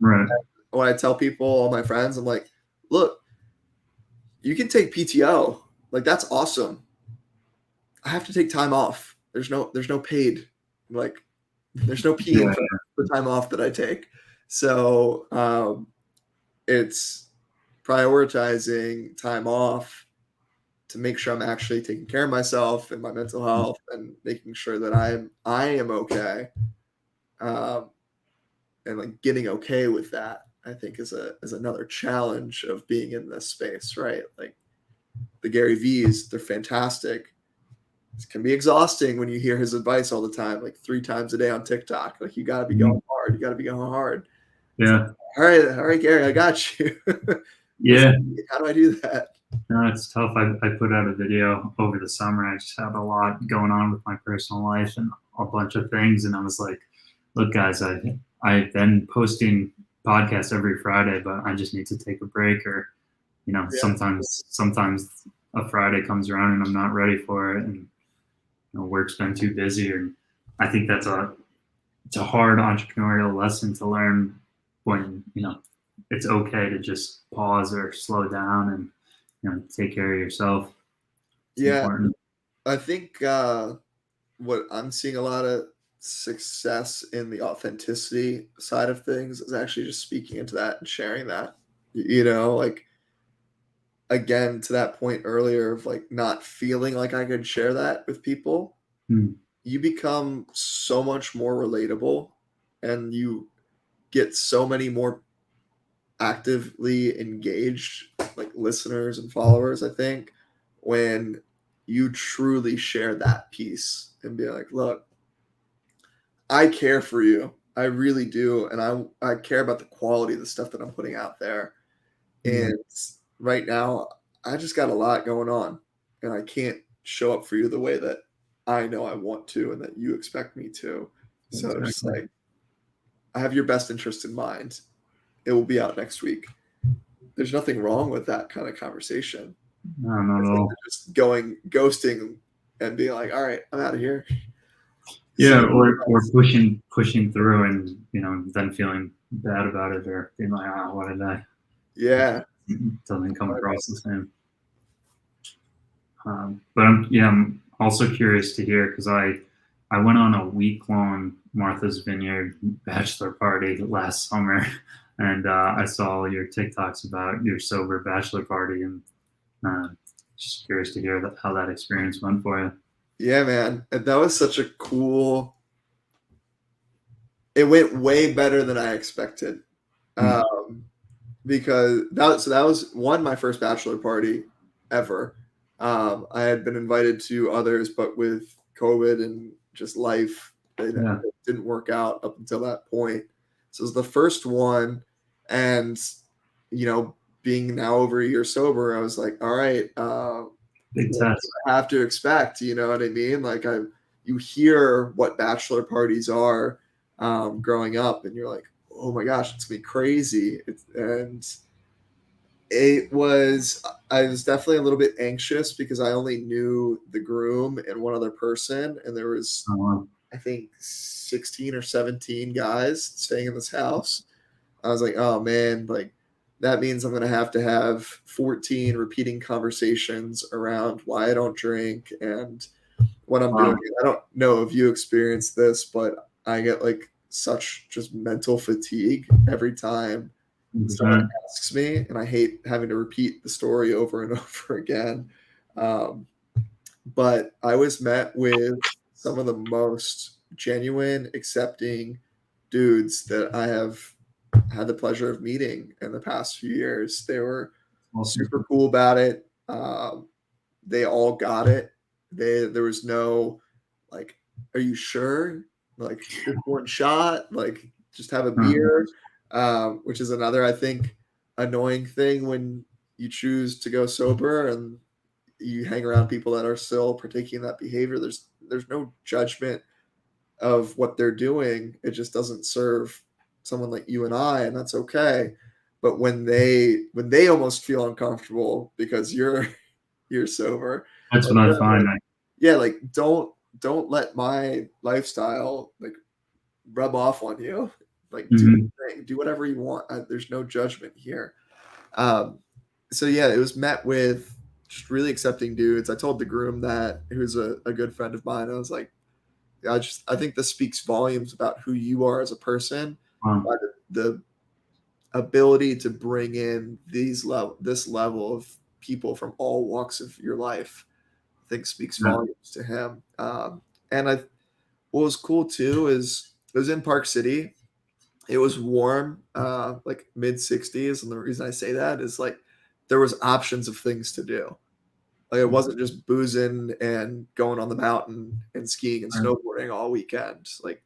Right. And when I tell people, all my friends, I'm like, look, you can take PTO. Like that's awesome. I have to take time off. There's no paid, like there's no PE for the time off that I take. So it's prioritizing time off to make sure I'm actually taking care of myself and my mental health, and making sure that I am okay, and like getting okay with that, I think is another challenge of being in this space, right? Like the Gary V's, they're fantastic. It can be exhausting when you hear his advice all the time, like 3 times a day on TikTok. Like you got to be going hard. You got to be going hard. Yeah. Like, all right, Gary, I got you. Yeah. How do I do that? No, it's tough. I put out a video over the summer. I just had a lot going on with my personal life and a bunch of things. And I was like, look, guys, I've been posting podcasts every Friday, but I just need to take a break, or, sometimes a Friday comes around and I'm not ready for it, and work's been too busy. Or I think it's a hard entrepreneurial lesson to learn, when, it's okay to just pause or slow down and, take care of yourself. It's important. I think what I'm seeing a lot of success in the authenticity side of things is actually just speaking into that and sharing that. Like again, to that point earlier of like not feeling like I could share that with people, you become so much more relatable, and you get so many more actively engaged like listeners and followers, I think, when you truly share that piece and be like, look, I care for you. I really do. And I care about the quality of the stuff that I'm putting out there. And right now, I just got a lot going on, and I can't show up for you the way that I know I want to and that you expect me to. So exactly. Just like, I have your best interest in mind. It will be out next week. There's nothing wrong with that kind of conversation. No, not at all. Just ghosting and being like, all right, I'm out of here. Yeah, or pushing through and, then feeling bad about it, or being like, what did I? Yeah. It doesn't come across the same. But I'm also curious to hear, because I went on a week-long Martha's Vineyard bachelor party last summer. and I saw your TikToks about your sober bachelor party, and uh, just curious to hear how that experience went for you. Yeah, man. And that was such a cool. It went way better than I expected. Mm. Um, because that was one my first bachelor party ever. I had been invited to others, but with COVID and just life, Yeah. it didn't work out up until that point. So it was the first one, and you know, being now over a year sober, I was like, all right, Big what test. do I have to expect? You know what I mean? Like you hear what bachelor parties are growing up, and you're like, oh my gosh, it's gonna be crazy. And it was, I was definitely a little bit anxious because I only knew the groom and one other person, and there was, Uh, I think, 16 or 17 guys staying in this house. I was like, oh man, like that means I'm gonna have to have 14 repeating conversations around why I don't drink and what I'm doing. um, I don't know if you experienced this, but I get like such just mental fatigue every time someone 100%. asks me, and I hate having to repeat the story over and over again. Um, but I was met with some of the most genuine, accepting dudes that I have had the pleasure of meeting in the past few years. They were Awesome. super cool about it. They all got it. There was no like, are you sure? Like just one shot, like just have a Uh, beer, which is another I think annoying thing when you choose to go sober and you hang around people that are still partaking in that behavior. There's no judgment of what they're doing. It just doesn't serve someone like you and I, and that's okay. But when they almost feel uncomfortable because you're sober, that's like, what I yeah, find. like yeah, like don't let my lifestyle like rub off on you. Like do Mhm. your thing, do whatever you want. There's no judgment here. Um, so yeah, it was met with just really accepting dudes. I told the groom that, who's a good friend of mine. I was like, I think this speaks volumes about who you are as a person by the ability to bring in this level of people from all walks of your life. I think speaks Yeah. volumes to him. And what was cool too is it was in Park City. It was warm, like mid 60s, and the reason I say that is like there was options of things to do. Like it wasn't just boozing and going on the mountain and skiing and Right. snowboarding all weekend. Like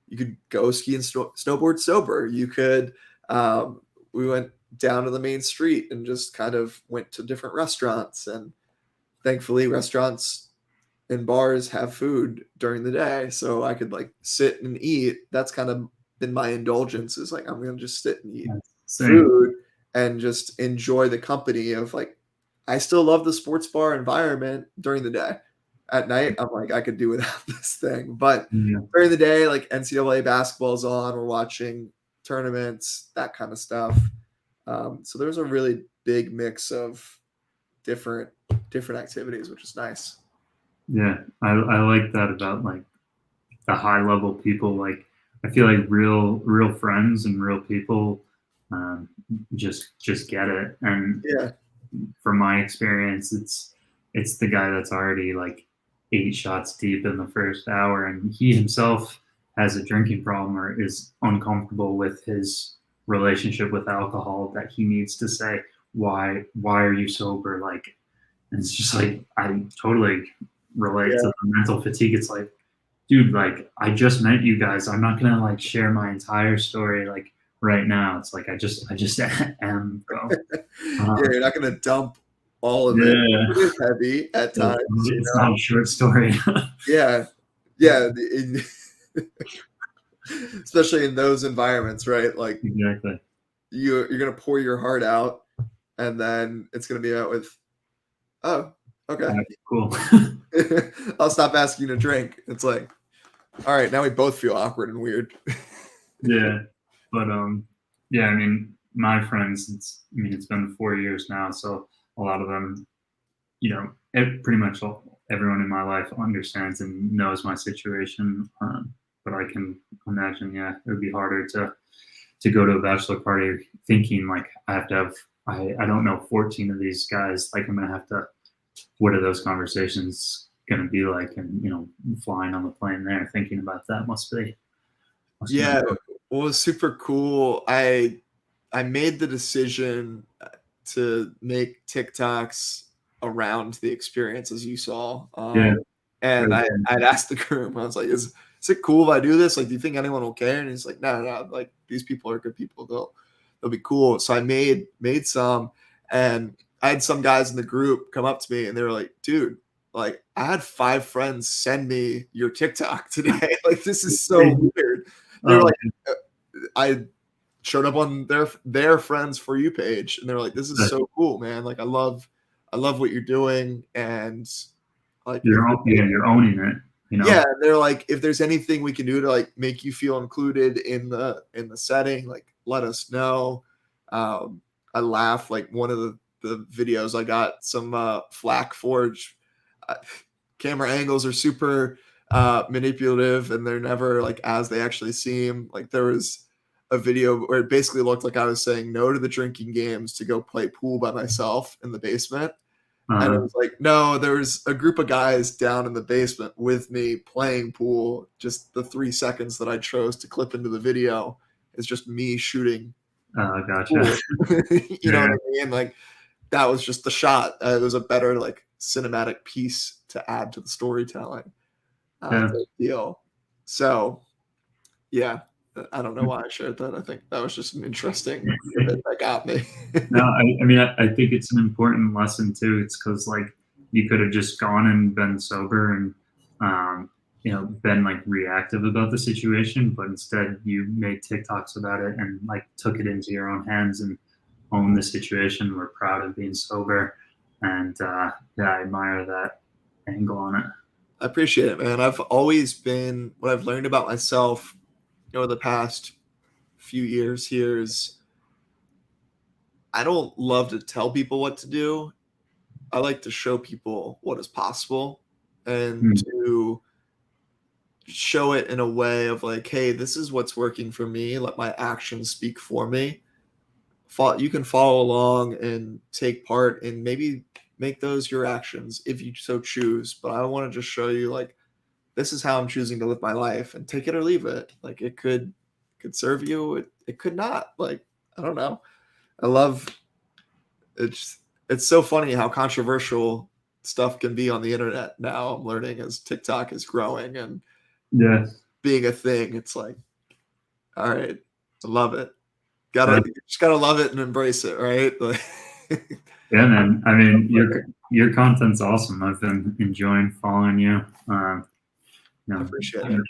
you could go ski and snowboard sober. You could. Um, we went down to the main street and just kind of went to different restaurants. And thankfully, restaurants and bars have food during the day, so I could like sit and eat. That's kind of been my indulgence. Is like I'm gonna just sit and eat That's same. food and just enjoy the company of like I still love the sports bar environment during the day. At night, I'm like, I could do without this thing. But Yeah. during the day, like NCAA basketball's on, we're watching tournaments, that kind of stuff. So there's a really big mix of different different activities, which is nice. Yeah. I like that about like the high level people. Like I feel like real friends and real people um, just get it. And Yeah, from my experience, it's the guy that's already like 8 shots deep in the first hour, and he himself has a drinking problem or is uncomfortable with his relationship with alcohol, that he needs to say why are you sober, like, and it's just like I totally relate to yeah. the mental fatigue. It's like, dude, like I just met you guys. I'm not gonna like share my entire story like right now. It's like I just am, bro. Yeah, Uh, you're not gonna dump all of it. yeah, It is heavy at times, you it's know? not a short story. Yeah. Yeah, especially in those environments, right? Like, Exactly. you're gonna pour your heart out, and then it's gonna be out with, "Oh, okay. Yeah, cool. I'll stop asking you to drink." It's like, "Alright, now we both feel awkward and weird." Yeah, but yeah. I mean, my friends. It's been 4 years now, so a lot of them, pretty much everyone in my life understands and knows my situation. But I can imagine, yeah, it would be harder to to go to a bachelor party thinking like I have to have I don't know 14 of these guys. Like I'm gonna have to. What are those conversations gonna be like? And flying on the plane there, thinking about that must be Yeah, incredible. what was super cool, I made the decision, to make TikToks around the experience as you saw, Yeah, and great. I'd asked the group, I was like, "Is it cool if I do this? Like, do you think anyone will care?" And he's like, "No, no, no, like, these people are good people, they'll be cool." So I made some, and I had some guys in the group come up to me, and they were like, "Dude, like, I had 5 friends send me your TikTok today, like, this is so weird." They were Oh, like, uh I showed up on their friends For You page, and they were like, "This is that's so cool, man. Like, I love what you're doing, and, like, if there's you're owning it, you yeah, know? they're like, "If there's anything we can do to, like, make you feel included in the setting, like, let us know." Um, I laugh, like, one of the videos I got some, flack for, uh, camera angles are super, manipulative, and they're never, like, as they actually seem. Like, there was a video where it basically looked like I was saying no to the drinking games to go play pool by myself in the basement. And it Uh, was like, no, there was a group of guys down in the basement with me playing pool. Just the 3 seconds that I chose to clip into the video is just me shooting gotcha. pool. You know Yeah, what I mean? Like, that was just the shot. It was a better, like, cinematic piece to add to the storytelling, yeah. type deal. So, yeah, I don't know why I shared that. I think that was just an interesting bit that got me. No, I mean, I think it's an important lesson too. It's because like you could have just gone and been sober and been like reactive about the situation, but instead you made TikToks about it and like took it into your own hands and owned the situation. We're proud of being sober, and yeah, I admire that angle on it. I appreciate it, man. I've always been what I've learned about myself over the past few years here is I don't love to tell people what to do. I like to show people what is possible and Mm, to show it in a way of like, hey, this is what's working for me. Let my actions speak for me. You can follow along and take part and maybe make those your actions if you so choose. But I want to just show you like this is how I'm choosing to live my life and take it or leave it. Like it could serve you, it could not. Like, I don't know. I love it's so funny how controversial stuff can be on the internet now. I'm learning as TikTok is growing and yeah, being a thing. It's like, all right, I love it. Gotta that, just gotta love it and embrace it, right? Like, yeah, man. I mean, your content's awesome. I've been enjoying following you. You I know, appreciate it.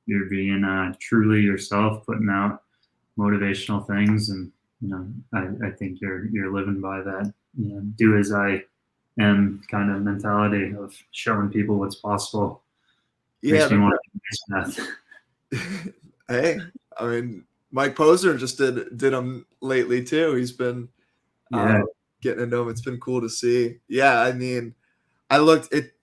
you're being truly yourself, putting out motivational things, and I think you're living by that. Do as I am kind of mentality of showing people what's possible. Yeah, Makes me that's want to do this. hey, I mean, Mike Posner just did them lately too. He's been uh, Yeah, getting into them. It's been cool to see. Yeah, I mean, I looked it.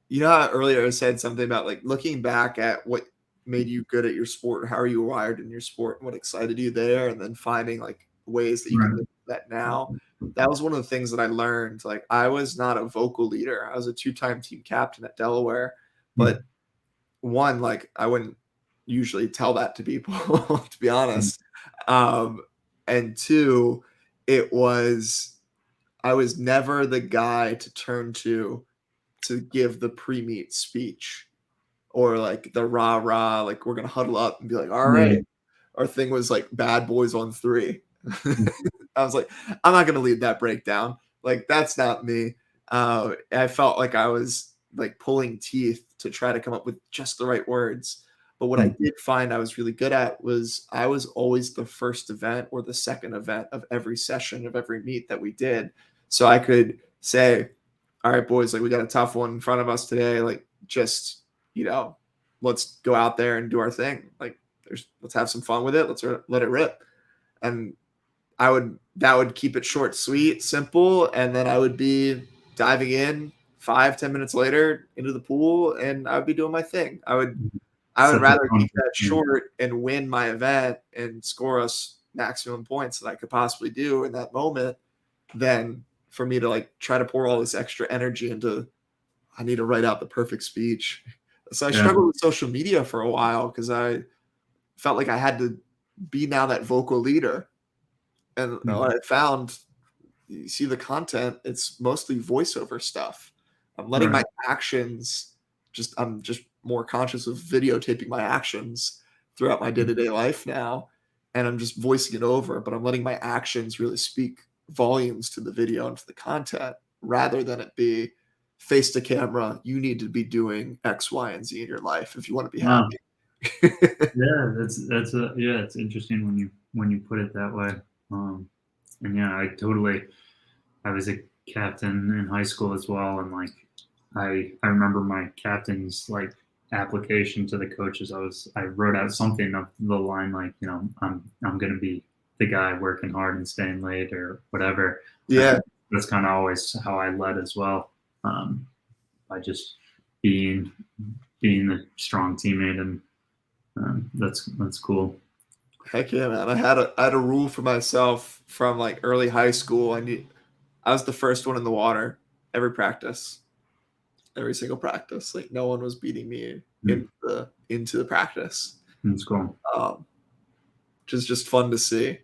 You know how earlier I said something about like looking back at what made you good at your sport, how are you wired in your sport, and what excited you there, and then finding like ways that you can right. live that now. That was one of the things that I learned. Like I was not a vocal leader. I was a two-time team captain at Delaware, but one, like I wouldn't usually tell that to people, to be honest. Um, and two, it was I was never the guy to turn to give the pre-meet speech or like the rah rah, like we're gonna huddle up and be like, all right. Yeah, Our thing was like bad boys on three. I was like, I'm not gonna lead that breakdown. Like that's not me. I felt like I was like pulling teeth to try to come up with just the right words. But what I did find I was really good at was I was always the first event or the second event of every session of every meet that we did. So I could say, all right, boys, like we got a tough one in front of us today. Like just, you know, let's go out there and do our thing. Like let's have some fun with it. Let's let it rip. And that would keep it short, sweet, simple. And then I would be diving in 5-10 minutes later into the pool and I would be doing my thing. I would set the rather tone keep for that the team. short and win my event and score us maximum points that I could possibly do in that moment than for me to like try to pour all this extra energy into, I need to write out the perfect speech. So I Yeah. struggled with social media for a while because I felt like I had to be now that vocal leader. And what I found, you see the content, it's mostly voiceover stuff. I'm letting my Right. actions I'm just more conscious of videotaping my actions throughout my day-to-day life now. And I'm just voicing it over, but I'm letting my actions really speak volumes to the video and to the content rather than it be face to camera. You need to be doing X, Y, and Z in your life if you want to be Wow. happy. Yeah, it's interesting when you put it that way. And yeah, I was a captain in high school as well, and like I remember my captain's like application to the coaches. I wrote out something of the line like, I'm gonna be the guy working hard and staying late or whatever. Yeah. And that's kind of always how I led as well, by just being being the strong teammate, and that's cool. Heck yeah, man. I had a rule for myself from like early high school. I was the first one in the water every practice, every single practice. Like no one was beating me Mm, into the practice. that's cool. Um, which is just fun to see.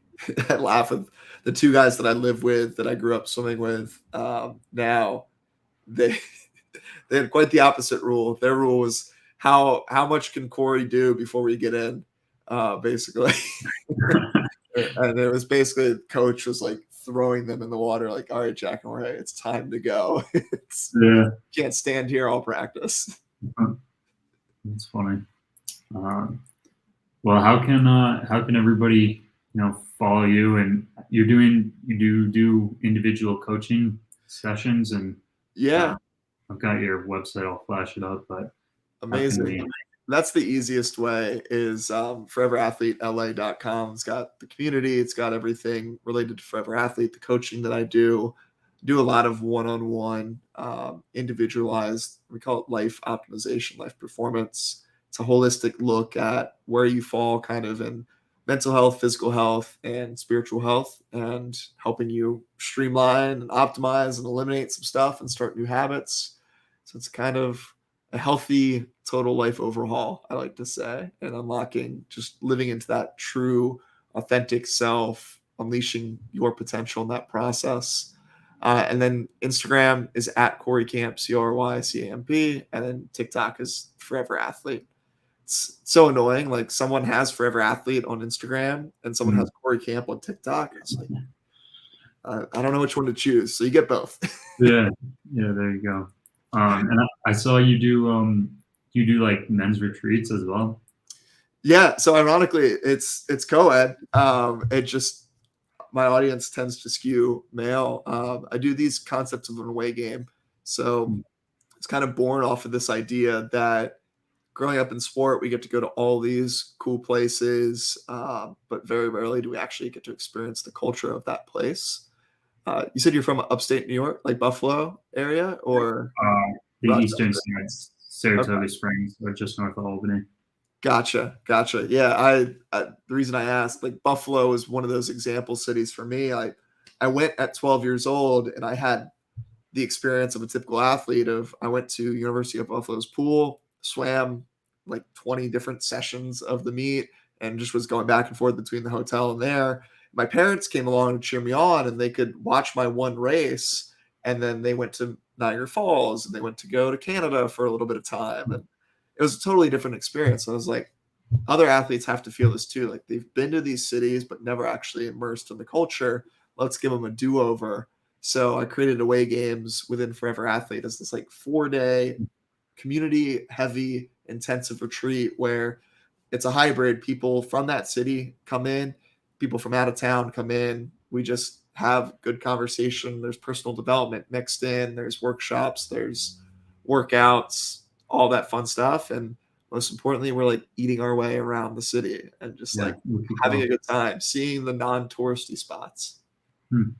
I laugh with the two guys that I live with that I grew up swimming with. Now they they had quite the opposite rule. Their rule was how much can Cory do before we get in, basically. And it was basically the coach was like throwing them in the water, like, all right, Jack and Ray, it's time to go. Yeah, Can't stand here all practice. that's funny. Um, well, how can everybody follow you? And you do individual coaching sessions, and Yeah, uh, I've got your website. I'll flash it up, but how can amazing. we? That's the easiest way is foreverathletela.com. It's got the community, it's got everything related to Forever Athlete, the coaching that I do a lot of one-on-one, individualized, we call it life optimization, life performance. It's a holistic look at where you fall kind of in mental health, physical health, and spiritual health, and helping you streamline and optimize and eliminate some stuff and start new habits. So it's kind of a healthy total life overhaul, I like to say, and unlocking, just living into that true, authentic self, unleashing your potential in that process. And then Instagram is at Cory Camp, CoryCamp, and then TikTok is Forever Athlete. It's so annoying. Like someone has Forever Athlete on Instagram and someone Mm, has Cory Camp on TikTok. It's like, I don't know which one to choose. So you get both. yeah, yeah. There you go. And I saw you do like men's retreats as well. Yeah. So ironically, it's co-ed. It just my audience tends to skew male. I do these concepts of an away game. So Mm, it's kind of born off of this idea that growing up in sport, we get to go to all these cool places, but very rarely do we actually get to experience the culture of that place. You said you're from upstate New York, like Buffalo area, or the eastern Rochester? side, Okay. Saratoga Springs, or just north of Albany. Gotcha. Yeah, the reason I asked, like Buffalo is one of those example cities for me. I went at 12 years old, and I had the experience of a typical athlete. Of I went to University of Buffalo's pool, swam like 20 different sessions of the meet, and just was going back and forth between the hotel and there. My parents came along to cheer me on, and they could watch my one race, and then they went to Niagara Falls, and they went to go to Canada for a little bit of time, and it was a totally different experience. I was like, other athletes have to feel this too. Like they've been to these cities, but never actually immersed in the culture. Let's give them a do over. So I created away games within Forever Athlete as this like 4 day community heavy intensive retreat where it's a hybrid. People from that city come in, people from out of town come in. We just have good conversation. There's personal development mixed in, there's workshops, there's workouts, all that fun stuff. And most importantly, we're like eating our way around the city and just Yeah, like wicked having a cool. good time, seeing the non-touristy spots. Hmm.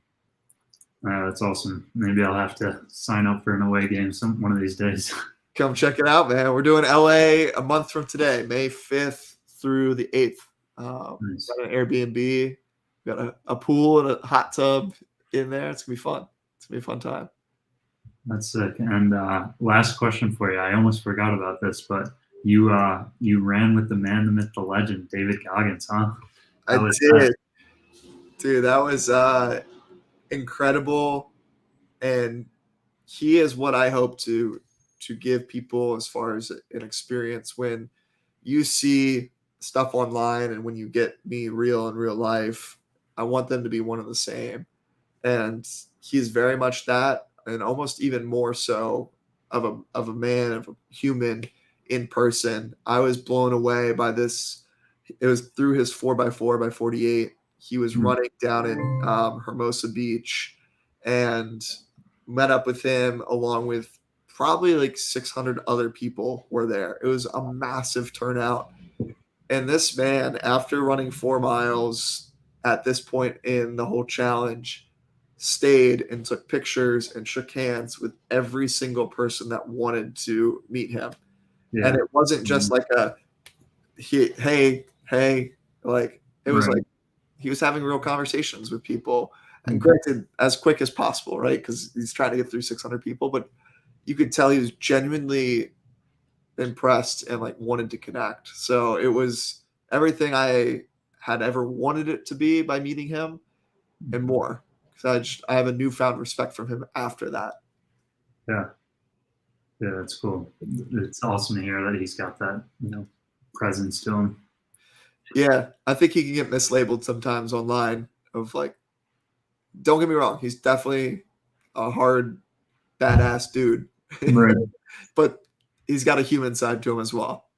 That's awesome. Maybe I'll have to sign up for an away game one of these days. Come check it out, man. We're doing LA a month from today, May 5th through the 8th. Nice. Got an Airbnb. We got a pool and a hot tub in there. It's gonna be fun. It's gonna be a fun time. That's sick. And last question for you. I almost forgot about this, but you ran with the man, the myth, the legend, David Goggins, huh? I How was that? did, dude. That was incredible, and he is what I hope to give people as far as an experience when you see stuff online and when you get me real in real life. I want them to be one and the same, and he's very much that, and almost even more so of a man, of a human in person. I was blown away by this. It was through his 4x4 by 48. He was Mm, running down in Hermosa Beach, and met up with him along with probably like 600 other people were there. It was a massive turnout. And this man, after running 4 miles at this point in the whole challenge, stayed and took pictures and shook hands with every single person that wanted to meet him. And yeah. it wasn't just Mm, like hey, like it was right. like he was having real conversations with people. And Mm, granted, as quick as possible, right? Because he's trying to get through 600 people, but you could tell he was genuinely impressed and like wanted to connect. So it was everything I had ever wanted it to be by meeting him and more. Because I have a newfound respect for him after that. yeah. Yeah, that's cool. It's awesome to hear that he's got that, presence to him. Yeah, I think he can get mislabeled sometimes online. Of like, don't get me wrong, he's definitely a hard, badass dude, Right. but he's got a human side to him as well.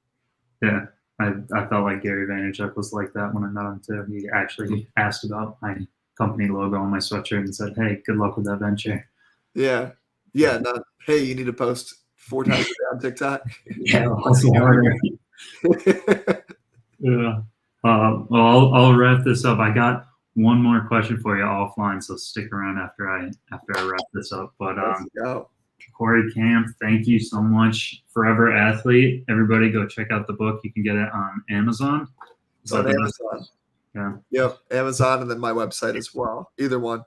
Yeah. I felt like Gary Vaynerchuk was like that when I met him too. He actually asked about my company logo on my sweatshirt and said, "Hey, good luck with that venture." Yeah, yeah. Not hey, you need to post 4 times a day on TikTok. Yeah, also harder. Yeah. Well, I'll wrap this up. I got one more question for you offline, so stick around after I wrap this up. But Let's go. Cory Camp, thank you so much. Forever Athlete. Everybody go check out the book. You can get it on Amazon. Is It's that on the best? Amazon. Yeah. Yep, Amazon, and then my website as well. Either one.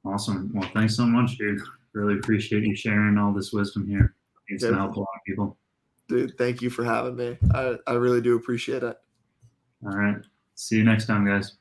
Awesome. Well, thanks so much, dude. Really appreciate you sharing all this wisdom here. It's Okay, gonna help a lot of people. dude. Thank you for having me. I really do appreciate it. All right. See you next time, guys.